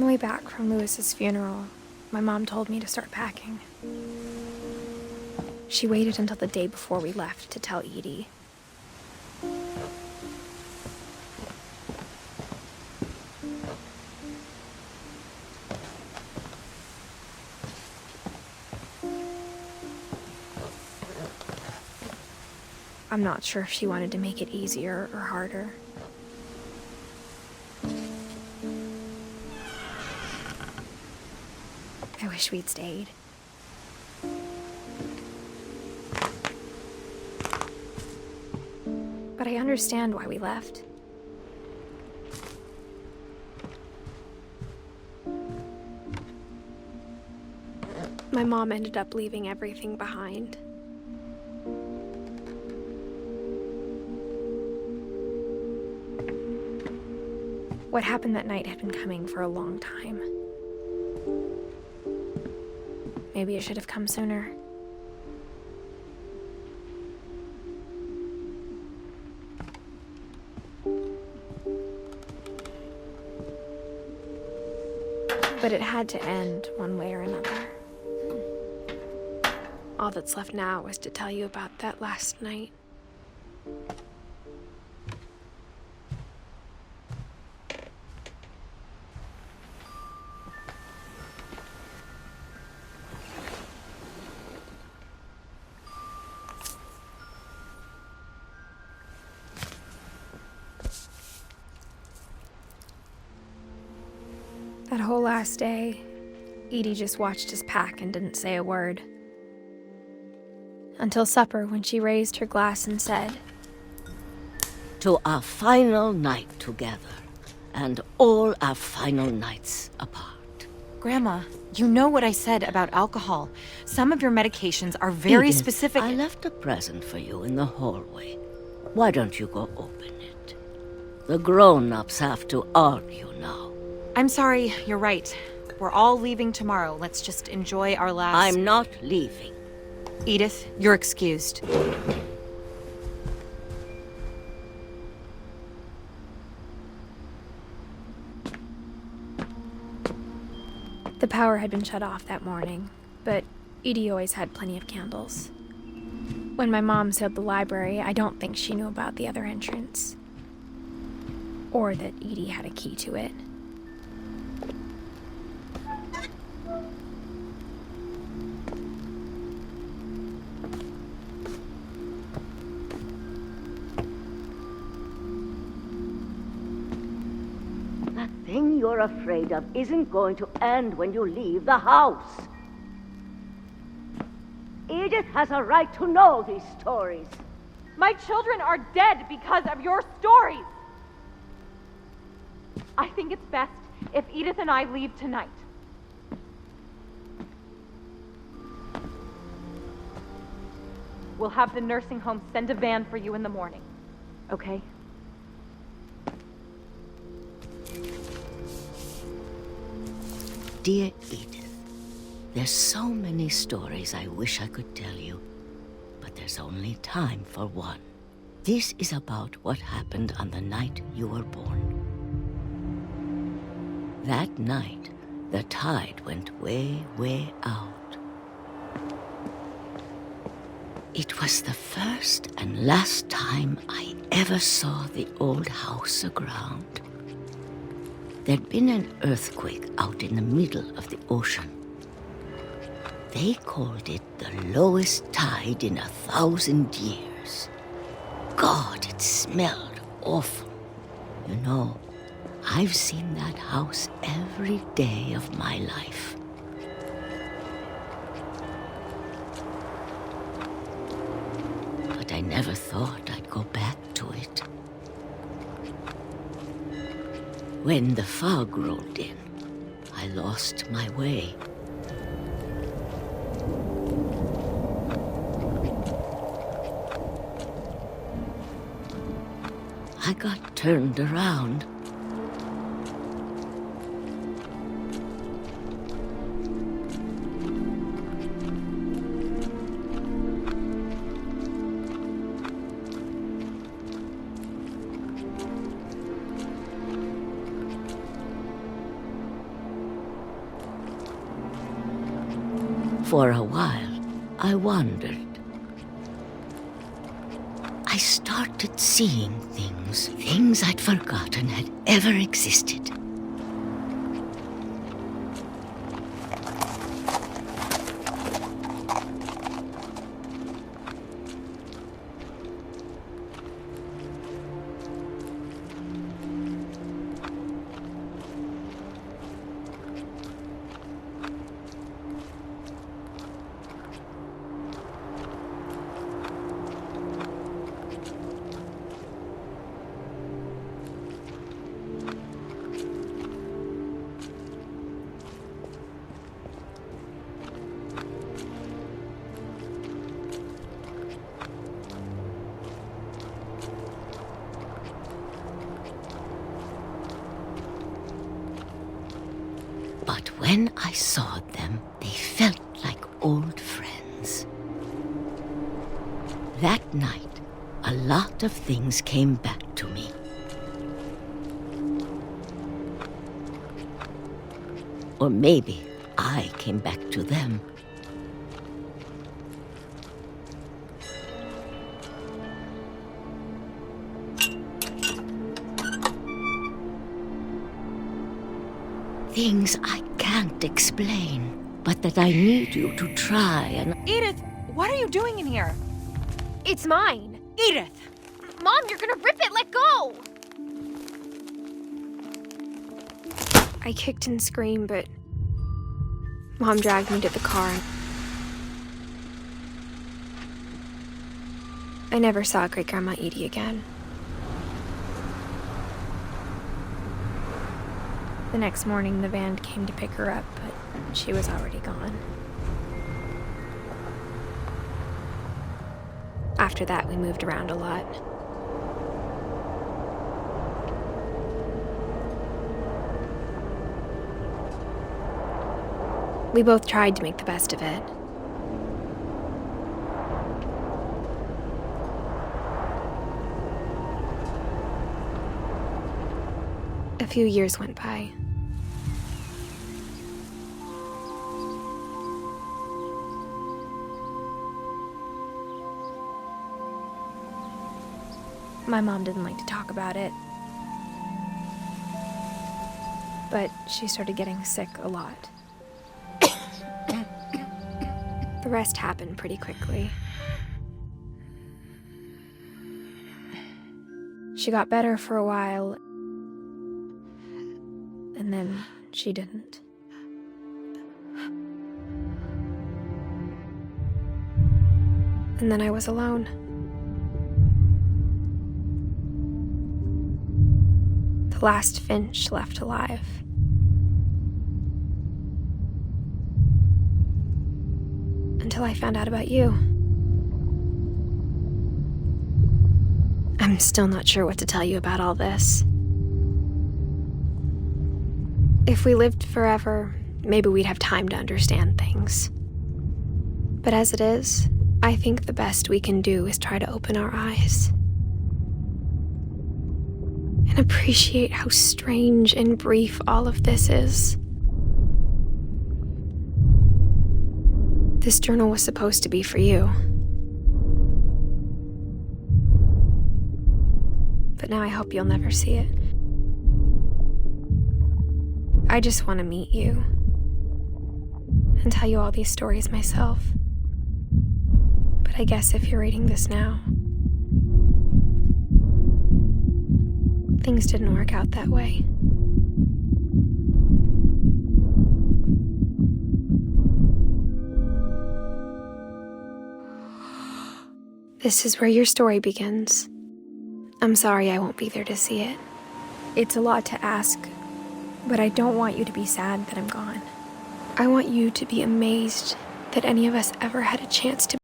On the way back from Lewis's funeral, my mom told me to start packing. She waited until the day before we left to tell Edie. I'm not sure if she wanted to make it easier or harder. I wish we'd stayed. But I understand why we left. My mom ended up leaving everything behind. What happened that night had been coming for a long time. Maybe it should have come sooner. But it had to end one way or another. All that's left now is to tell you about that last night. That whole last day, Edie just watched us pack and didn't say a word. Until supper, when she raised her glass and said, "To our final night together, and all our final nights apart." Grandma, you know what I said about alcohol. Some of your medications are very Edith, specific. I left a present for you in the hallway. Why don't you go open it? The grown-ups have to argue now. I'm sorry, you're right. We're all leaving tomorrow. Let's just enjoy our last... I'm not leaving. Edith, you're excused. the power had been shut off that morning, but Edie always had plenty of candles. When my mom sealed the library, I don't think she knew about the other entrance. Or that Edie had a key to it. That thing you're afraid of isn't going to end when you leave the house. Edith has a right to know these stories. My children are dead because of your stories. I think it's best if Edith and I leave tonight. We'll have the nursing home send a van for you in the morning, okay? Dear Edith, there's so many stories I wish I could tell you, but there's only time for one. This is about what happened on the night you were born. That night, the tide went way, way out. It was the first and last time I ever saw the old house aground. There'd been an earthquake out in the middle of the ocean. They called it the lowest tide in 1,000 years. God, it smelled awful. You know, I've seen that house every day of my life. But I never thought I'd go back to it. When the fog rolled in, I lost my way. I got turned around. For a while, I wondered. I started seeing things I'd forgotten had ever existed. But when I saw them, they felt like old friends. That night, a lot of things came back to me. Or maybe I came back to them. Things I can't explain, but that I need you to try and... Edith, what are you doing in here? It's mine. Edith! Mom, you're gonna rip it! Let go! I kicked and screamed, but Mom dragged me to the car. I never saw Great-Grandma Edie again. The next morning, the van came to pick her up, but she was already gone. After that, we moved around a lot. We both tried to make the best of it. A few years went by. My mom didn't like to talk about it, but she started getting sick a lot. The rest happened pretty quickly. She got better for a while, and then she didn't. And then I was alone. The last Finch left alive. Until I found out about you. I'm still not sure what to tell you about all this. If we lived forever, maybe we'd have time to understand things. But as it is, I think the best we can do is try to open our eyes. And appreciate how strange and brief all of this is. This journal was supposed to be for you. But now I hope you'll never see it. I just want to meet you and tell you all these stories myself. But I guess if you're reading this now, things didn't work out that way. This is where your story begins. I'm sorry I won't be there to see it. It's a lot to ask, but I don't want you to be sad that I'm gone. I want you to be amazed that any of us ever had a chance to